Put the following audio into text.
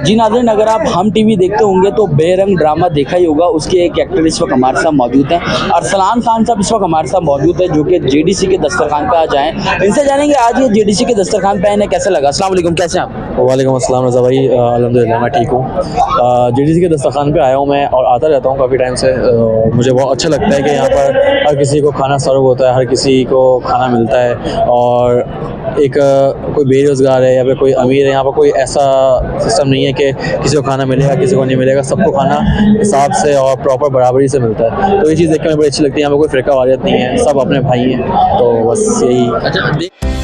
जी नाज़रीन, अगर आप हम टीवी देखते होंगे तो बेरंग ड्रामा देखा ही होगा। उसके एक एक्टर इस वक्त हमारे साथ मौजूद हैं। अरसलान खान साहब इस वक्त हमारे साथ मौजूद है, जो कि जेडीसी के दस्तरखान पे आज आए। इनसे जानेंगे आज ये जेडीसी के दस्तरखान पे इन्हें कैसा लगा। अस्सलाम वालेकुम, कैसे हैं आप? वालेकुम अस्सलाम रज़ा भाई, अल्हम्दुलिल्लाह मैं ठीक हूँ। जेडीसी के दस्तरखान पे आया हूँ मैं और आता रहता हूँ काफ़ी टाइम से। मुझे बहुत अच्छा लगता है कि यहाँ पर हर किसी को खाना सर्व होता है, हर किसी को खाना मिलता है। और एक कोई बेरोज़गार है या फिर कोई अमीर है, यहाँ पर कोई ऐसा सिस्टम नहीं है कि किसी को खाना मिलेगा किसी को नहीं मिलेगा। सबको खाना हिसाब से और प्रॉपर बराबरी से मिलता है। तो ये चीज़ देख के मुझे बड़ी अच्छी लगती है। यहाँ पर कोई फ़िरका वारियत नहीं है, सब अपने भाई हैं। तो बस यही। अच्छा,